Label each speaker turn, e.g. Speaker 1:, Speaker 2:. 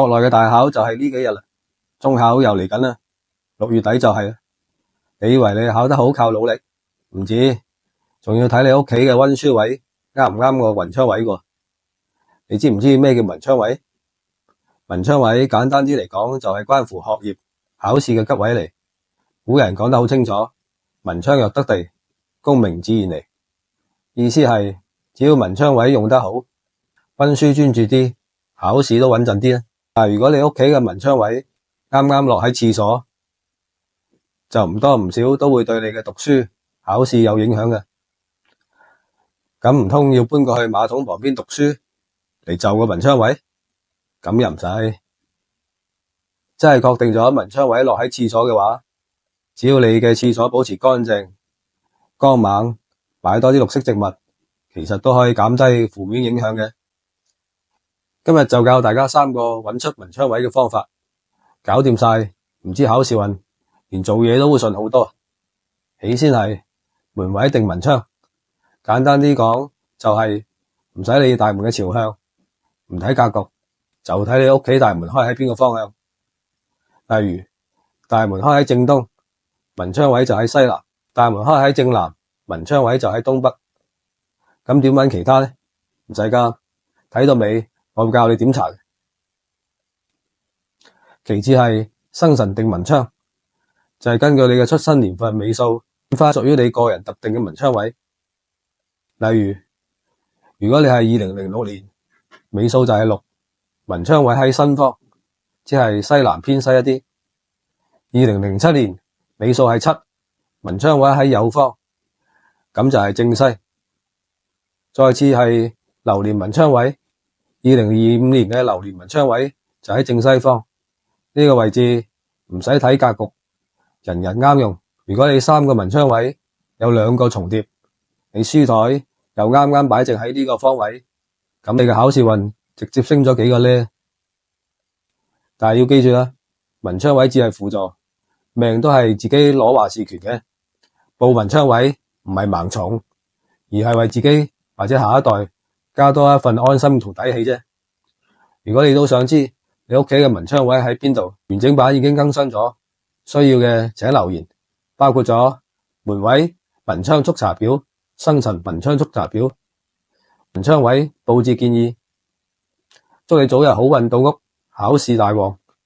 Speaker 1: 國內嘅大考就係呢幾日啦，中考又嚟緊啦，6月底就係啦。你以為你考得好靠努力？唔止，仲要睇你屋企嘅溫書位啱唔啱個文昌位喎。你知唔知咩叫文昌位？文昌位簡單啲嚟講就係關乎學業、考試嘅吉位嚟。古人講得好清楚，文昌若得地，功名自然嚟。意思係只要文昌位用得好，溫書專注啲，考試都穩陣啲啦。但如果你屋企嘅文昌位啱啱落喺廁所，就唔多唔少都會對你嘅讀書、考試有影響嘅。咁唔通要搬過去馬桶旁邊讀書嚟就個文昌位？咁又唔使。真係確定咗文昌位落喺廁所嘅話，只要你嘅廁所保持乾淨、光猛，擺多啲綠色植物，其實都可以減低負面影響嘅。今日就教大家3個揾出文昌位嘅方法，搞掂晒，唔知考試運，連做嘢都會順好多。起先係門位定文昌，簡單啲講就係唔使理大門嘅朝向，唔睇格局，就睇你屋企大門開喺邊個方向。例如大門開喺正東，文昌位就喺西南；大門開喺正南，文昌位就喺東北。咁點揾其他呢？唔使加，睇到尾我會教你點查嘅。其次係生辰定文昌，就係根據你嘅出生年份尾數，選返屬於你個人特定嘅文昌位。例如，如果你係2006年，尾數就係6，文昌位喺新方，即係西南偏西一啲。2007年，尾數係7，文昌位喺酉方，咁就係正西。再次係流年文昌位，2025年嘅流年文昌位就喺正西方，呢個位置唔使睇格局，人人啱用。如果你3個文昌位有2個重疊，你書台又啱啱擺正喺呢個方位，咁你嘅考試運直接升咗幾個呢？但係要記住啦，文昌位只係輔助，命都係自己攞話事權嘅。報文昌位唔係盲從，而係為自己或者下一代加多一份安心同底氣啫。如果你都想知你屋企嘅文昌位喺邊度，完整版已經更新咗，需要嘅請留言，包括咗門位文昌速查表、生辰文昌速查表、文昌位佈置建議。祝你早日好運到屋，考試大旺。